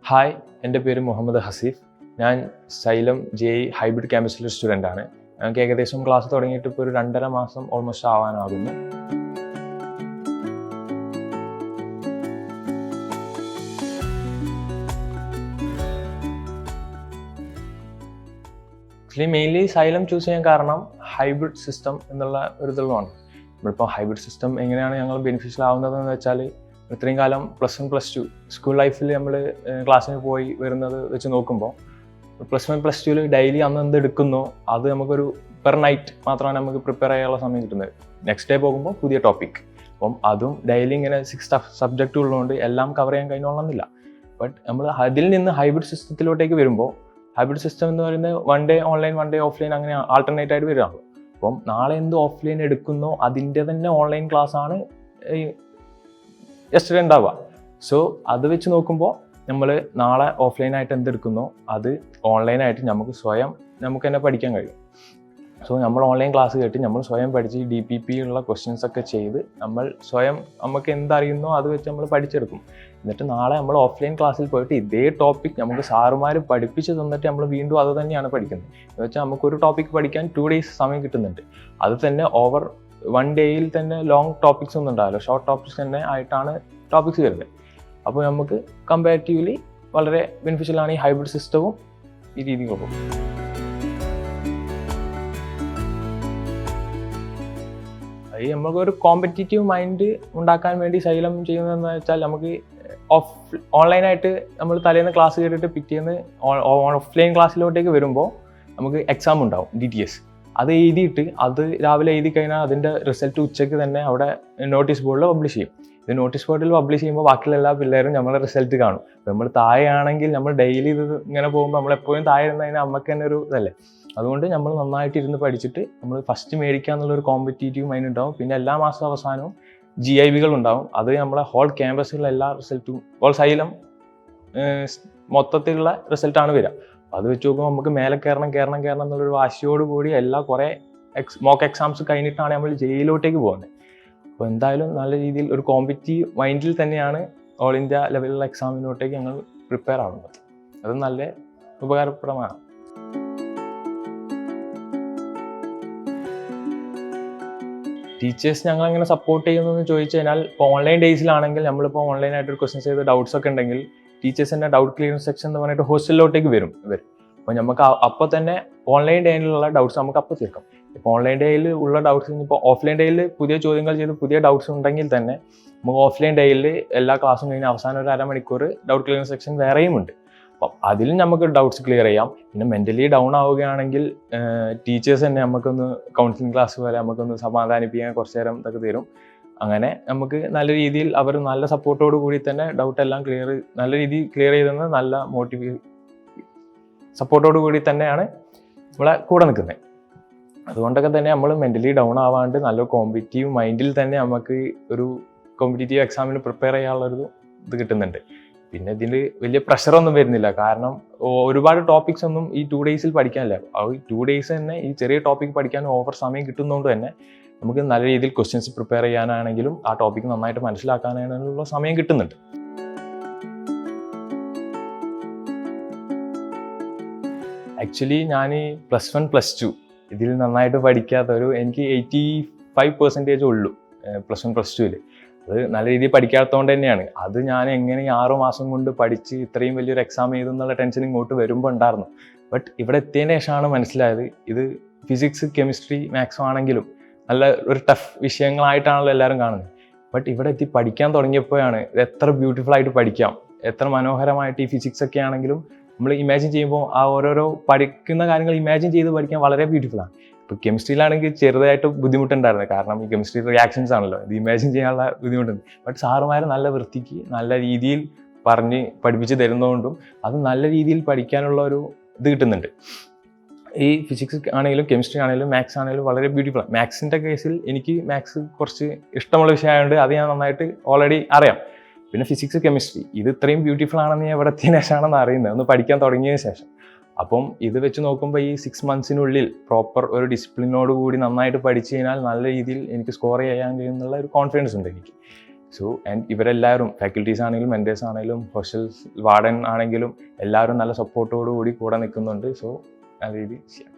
Hi, എൻ്റെ പേര് മുഹമ്മദ് ഹസീഫ്. ഞാൻ xylem JEE hybrid chemistry student ആണ്. ഞങ്ങൾക്ക് ഏകദേശം ക്ലാസ് തുടങ്ങിയിട്ട് ഇപ്പോൾ ഒരു 2.5 മാസം ഓൾമോസ്റ്റ് ആവാനാകുന്നു. മെയിൻലി സൈലം ചൂസ് ചെയ്യാൻ കാരണം ഹൈബ്രിഡ് സിസ്റ്റം എന്നുള്ള ഒരു ഇതുള്ളതാണ്. നമ്മളിപ്പോൾ ഹൈബ്രിഡ് സിസ്റ്റം എങ്ങനെയാണ് ഞങ്ങൾ ബെനിഫിഷ്യൽ ആവുന്നതെന്ന് വെച്ചാൽ, ഇത്രയും കാലം +1 +2 സ്കൂൾ ലൈഫിൽ നമ്മൾ ക്ലാസ്സിന് പോയി വരുന്നത് വെച്ച് നോക്കുമ്പോൾ +1 +2 ഡെയിലി അന്ന് എന്ത് എടുക്കുന്നോ അത് നമുക്കൊരു പെർ നൈറ്റ് മാത്രമാണ് നമുക്ക് പ്രിപ്പയർ ചെയ്യാനുള്ള സമയം കിട്ടുന്നത്. നെക്സ്റ്റ് ഡേ പോകുമ്പോൾ പുതിയ ടോപ്പിക്. അപ്പം അതും ഡെയിലി ഇങ്ങനെ 6 സബ്ജക്റ്റ് ഉള്ളതുകൊണ്ട് എല്ലാം കവർ ചെയ്യാൻ കഴിഞ്ഞോളണമെന്നില്ല. ബട്ട് നമ്മൾ അതിൽ നിന്ന് ഹൈബ്രിഡ് സിസ്റ്റത്തിലോട്ടേക്ക് വരുമ്പോൾ, ഹൈബ്രിഡ് സിസ്റ്റം എന്ന് പറയുന്നത് 1 ഡേ ഓൺലൈൻ 1 ഡേ ഓഫ്ലൈൻ അങ്ങനെ ആൾട്ടർനേറ്റ് ആയിട്ട് വരികയാണ്. അപ്പം നാളെ എന്ത് ഓഫ്ലൈൻ എടുക്കുന്നോ അതിൻ്റെ തന്നെ ഓൺലൈൻ ക്ലാസ് ആണ് യെസ്റ്റർഡേ ഉണ്ടാവുക. സോ അത് വെച്ച് നോക്കുമ്പോൾ നമ്മൾ നാളെ ഓഫ്ലൈനായിട്ട് എന്തെടുക്കുന്നോ അത് ഓൺലൈനായിട്ട് നമുക്ക് തന്നെ പഠിക്കാൻ കഴിയും. സോ നമ്മൾ ഓൺലൈൻ ക്ലാസ് കേട്ട് നമ്മൾ സ്വയം പഠിച്ച് DPP ഉള്ള ക്വസ്റ്റ്യൻസ് ഒക്കെ ചെയ്ത് നമ്മൾ സ്വയം നമുക്ക് എന്തറിയുന്നോ അത് വെച്ച് നമ്മൾ പഠിച്ചെടുക്കും. എന്നിട്ട് നാളെ നമ്മൾ ഓഫ്ലൈൻ ക്ലാസ്സിൽ പോയിട്ട് ഇതേ ടോപ്പിക് നമുക്ക് സാറുമാർ പഠിപ്പിച്ച് തന്നിട്ട് നമ്മൾ വീണ്ടും അത് തന്നെയാണ് പഠിക്കുന്നത്. എന്ന് വെച്ചാൽ നമുക്കൊരു ടോപ്പിക് പഠിക്കാൻ 2 ഡേയ്സ് സമയം കിട്ടുന്നുണ്ട്. അത് തന്നെ ഓവർ 1 ഡേയിൽ തന്നെ ലോങ് ടോപ്പിക്സ് ഒന്നും ഉണ്ടാവില്ല, ഷോർട്ട് ടോപ്പിക്സ് തന്നെ ആയിട്ടാണ് ടോപ്പിക്സ് വരുന്നത്. അപ്പോൾ നമുക്ക് കമ്പാരിറ്റീവ്ലി വളരെ ബെനിഫിഷ്യലാണ് ഈ ഹൈബ്രിഡ് സിസ്റ്റവും ഈ രീതികളും. അത് നമുക്കൊരു കോമ്പറ്റീറ്റീവ് മൈൻഡ് ഉണ്ടാക്കാൻ വേണ്ടി സൈലം ചെയ്യുന്നതെന്ന് വെച്ചാൽ, നമുക്ക് ഓൺലൈനായിട്ട് നമ്മൾ തലേന്ന് ക്ലാസ് കേട്ടിട്ട് പിറ്റേന്ന് ഓഫ്ലൈൻ ക്ലാസ്സിലോട്ടേക്ക് വരുമ്പോൾ നമുക്ക് എക്സാം ഉണ്ടാവും, DTS. അത് എഴുതിയിട്ട് അത് രാവിലെ എഴുതി കഴിഞ്ഞാൽ അതിൻ്റെ റിസൾട്ട് ഉച്ചയ്ക്ക് തന്നെ അവിടെ നോട്ടീസ് ബോർഡിൽ പബ്ലിഷ് ചെയ്യും. ഇത് നോട്ടീസ് ബോർഡിൽ പബ്ലിഷ് ചെയ്യുമ്പോൾ ബാക്കിയുള്ള എല്ലാ പിള്ളേരും നമ്മളെ റിസൾട്ട് കാണും. നമ്മൾ താഴെയാണെങ്കിൽ നമ്മൾ ഡെയിലി ഇത് ഇങ്ങനെ പോകുമ്പോൾ നമ്മളെപ്പോഴും താഴെ ഇരുന്നതിന് നമുക്ക് തന്നെ ഒരു ഇതല്ലേ. അതുകൊണ്ട് നമ്മൾ നന്നായിട്ട് ഇരുന്ന് പഠിച്ചിട്ട് നമ്മൾ ഫസ്റ്റ് മേടിക്കുക എന്നുള്ളൊരു കോമ്പറ്റീറ്റീവ് മൈൻഡ് ഉണ്ടാവും. പിന്നെ എല്ലാ മാസം അവസാനവും GIVകൾ ഉണ്ടാവും. അത് നമ്മളെ ഹോൾ ക്യാമ്പസിലുള്ള എല്ലാ റിസൾട്ടും സൈലം മൊത്തത്തിലുള്ള റിസൾട്ടാണ് വരിക. അത് വെച്ച് നോക്കുമ്പോൾ നമുക്ക് മേലെ കയറണം എന്നുള്ളൊരു വാശിയോട് കൂടി കുറേ മോക്ക് എക്സാംസ് കഴിഞ്ഞിട്ടാണ് നമ്മൾ JEEലോട്ടേക്ക് പോകുന്നത്. അപ്പോൾ എന്തായാലും നല്ല രീതിയിൽ ഒരു കോമ്പറ്റീവ് മൈൻഡിൽ തന്നെയാണ് ഓൾ ഇന്ത്യ ലെവലിലുള്ള എക്സാമിനോട്ടേക്ക് ഞങ്ങൾ പ്രിപ്പയർ ആവുന്നത്. അത് നല്ല ഉപകാരപ്രദമാണ്. ടീച്ചേഴ്സ് ഞങ്ങളെങ്ങനെ സപ്പോർട്ട് ചെയ്യുന്നതെന്ന് ചോദിച്ചു കഴിഞ്ഞാൽ, ഇപ്പോൾ ഓൺലൈൻ ഡേയ്സിലാണെങ്കിൽ നമ്മളിപ്പോൾ ഓൺലൈനായിട്ടൊരു ക്വസ്റ്റ്യൻസ് ചെയ്ത് ഡൗട്ട്സ് ഒക്കെ ഉണ്ടെങ്കിൽ ടീച്ചേഴ്സ് തന്നെ ഡൗട്ട് ക്ലിയറൻസ് സെക്ഷൻ എന്ന് പറഞ്ഞിട്ട് ഹോസ്റ്റലിലോട്ടേക്ക് വരും ഇവർ. അപ്പോൾ നമുക്ക് അപ്പോൾ തന്നെ ഓൺലൈൻ ഡേയിലുള്ള ഡൗട്ട്സ് നമുക്ക് അപ്പോൾ തീർക്കാം. ഇപ്പോൾ ഓൺലൈൻ ഡേയിൽ ഉള്ള ഡൗട്ട്സ് ഇപ്പോൾ ഓഫ്ലൈൻ ഡേയിൽ പുതിയ ചോദ്യങ്ങൾ ചെയ്ത് പുതിയ ഡൗട്ട്സ് ഉണ്ടെങ്കിൽ തന്നെ നമുക്ക് ഓഫ്ലൈൻ ഡേയിൽ എല്ലാ ക്ലാസ്സും കഴിഞ്ഞ് അവസാനം ഒരു അരമണിക്കൂർ ഡൗട്ട് ക്ലിയറൻസ് സെക്ഷൻ വേറെയും ഉണ്ട്. അപ്പം അതിൽ നമുക്ക് ഡൗട്ട്സ് ക്ലിയർ ചെയ്യാം. പിന്നെ മെൻ്റലി ഡൗൺ ആവുകയാണെങ്കിൽ ടീച്ചേഴ്സ് തന്നെ നമുക്കൊന്ന് കൗൺസിലിംഗ് ക്ലാസ് പോലെ നമുക്കൊന്ന് സമാധാനിപ്പിക്കാൻ കുറച്ച് നേരം ഇതൊക്കെ തരും. അങ്ങനെ നമുക്ക് നല്ല രീതിയിൽ അവർ നല്ല സപ്പോർട്ടോട് കൂടി തന്നെ ഡൗട്ടെല്ലാം നല്ല രീതിയിൽ ക്ലിയർ ചെയ്തെന്ന് നല്ല സപ്പോർട്ടോട് കൂടി തന്നെയാണ് നമ്മളെ കൂടെ നിൽക്കുന്നത്. അതുകൊണ്ടൊക്കെ തന്നെ നമ്മൾ മെൻ്റലി ഡൗൺ ആവാണ്ട് നല്ലൊരു കോമ്പറ്റീവ് മൈൻഡിൽ തന്നെ നമുക്ക് ഒരു കോമ്പറ്റീറ്റീവ് എക്സാമിന് പ്രിപ്പയർ ചെയ്യാനുള്ളൊരു ഇത് കിട്ടുന്നുണ്ട്. പിന്നെ ഇതിൽ വലിയ പ്രഷറൊന്നും വരുന്നില്ല. കാരണം ഒരുപാട് ടോപ്പിക്സ് ഒന്നും ഈ 2 ഡേയ്സിൽ പഠിക്കാനില്ല. ഈ 2 ഡേയ്സ് തന്നെ ഈ ചെറിയ ടോപ്പിക് പഠിക്കാൻ ഓവർ സമയം കിട്ടുന്നതുകൊണ്ട് തന്നെ നമുക്ക് നല്ല രീതിയിൽ ക്വസ്റ്റ്യൻസ് പ്രിപ്പയർ ചെയ്യാനാണെങ്കിലും ആ ടോപ്പിക്ക് നന്നായിട്ട് മനസ്സിലാക്കാനാണെങ്കിലും സമയം കിട്ടുന്നുണ്ട്. ആക്ച്വലി ഞാൻ ഈ +1 +2 ഇതിൽ നന്നായിട്ട് പഠിക്കാത്തൊരു, എനിക്ക് 85% ഉള്ളൂ +1 +2. അത് നല്ല രീതിയിൽ പഠിക്കാത്തതുകൊണ്ട് തന്നെയാണ്. അത് ഞാൻ എങ്ങനെ 6 മാസം കൊണ്ട് പഠിച്ച് ഇത്രയും വലിയൊരു എക്സാം എഴുതുന്നുള്ള ടെൻഷൻ ഇങ്ങോട്ട് വരുമ്പോൾ ഉണ്ടായിരുന്നു. ബട്ട് ഇവിടെ എത്തിയതിന് ശേഷമാണ് മനസ്സിലായത്, ഇത് ഫിസിക്സ് കെമിസ്ട്രി മാത്സും ആണെങ്കിലും നല്ല ഒരു ടഫ് വിഷയങ്ങളായിട്ടാണല്ലോ എല്ലാവരും കാണുന്നത്. ബട്ട് ഇവിടെ എത്തി പഠിക്കാൻ തുടങ്ങിയപ്പോഴാണ് ഇത് എത്ര ബ്യൂട്ടിഫുൾ ആയിട്ട് പഠിക്കാം, എത്ര മനോഹരമായിട്ട് ഈ ഫിസിക്സ് ഒക്കെ ആണെങ്കിലും നമ്മൾ ഇമാജിൻ ചെയ്യുമ്പോൾ ആ ഓരോരോ പഠിക്കുന്ന കാര്യങ്ങൾ ഇമാജിൻ ചെയ്ത് പഠിക്കാൻ വളരെ ബ്യൂട്ടിഫുള്ളാണ്. ഇപ്പോൾ കെമിസ്ട്രിയിലാണെങ്കിൽ ചെറുതായിട്ട് ബുദ്ധിമുട്ടുണ്ടായിരുന്നു. കാരണം ഈ കെമിസ്ട്രി റിയാക്ഷൻസ് ആണല്ലോ, ഇത് ഇമാജിൻ ചെയ്യാനുള്ള ബുദ്ധിമുട്ടുണ്ട്. ബട്ട് സാറുമാർ നല്ല വൃത്തിക്ക് നല്ല രീതിയിൽ പറഞ്ഞ് പഠിപ്പിച്ച് തരുന്നതുകൊണ്ടും അത് നല്ല രീതിയിൽ പഠിക്കാനുള്ള ഒരു ഇത് കിട്ടുന്നുണ്ട്. ഈ ഫിസിക്സ് ആണെങ്കിലും കെമിസ്ട്രി ആണെങ്കിലും മാത്സ് ആണെങ്കിലും വളരെ ബ്യൂട്ടിഫുള്ളാണ്. മാത്സിൻ്റെ കേസിൽ എനിക്ക് മാത്സ് കുറച്ച് ഇഷ്ടമുള്ള വിഷയമായതുകൊണ്ട് അത് ഞാൻ നന്നായിട്ട് ഓൾറെഡി അറിയാം. പിന്നെ ഫിസിക്സ് കെമിസ്ട്രി ഇത് ഇത്രയും ബ്യൂട്ടിഫുൾ ആണെന്ന് ഞാൻ എവിടത്തിന് ശേഷമാണെന്ന് അറിയുന്നത്, ഒന്ന് പഠിക്കാൻ തുടങ്ങിയതിന് ശേഷം. അപ്പം ഇത് വെച്ച് നോക്കുമ്പോൾ ഈ 6 മന്ത്സിനുള്ളിൽ പ്രോപ്പർ ഒരു ഡിസിപ്ലിനോട് കൂടി നന്നായിട്ട് പഠിച്ചു കഴിഞ്ഞാൽ നല്ല രീതിയിൽ എനിക്ക് സ്കോർ ചെയ്യാൻ കഴിയുന്നുള്ള ഒരു കോൺഫിഡൻസ് ഉണ്ട് എനിക്ക്. സോ ആൻഡ് ഇവരെല്ലാവരും ഫാക്കൽറ്റീസ് ആണെങ്കിലും മെൻറ്റേഴ്സ് ആണെങ്കിലും ഹോസ്റ്റൽ വാർഡൻ ആണെങ്കിലും എല്ലാവരും നല്ല സപ്പോർട്ടോടു കൂടി കൂടെ നിൽക്കുന്നുണ്ട്. സോ നല്ല രീതിയിൽ ചെയ്യാം.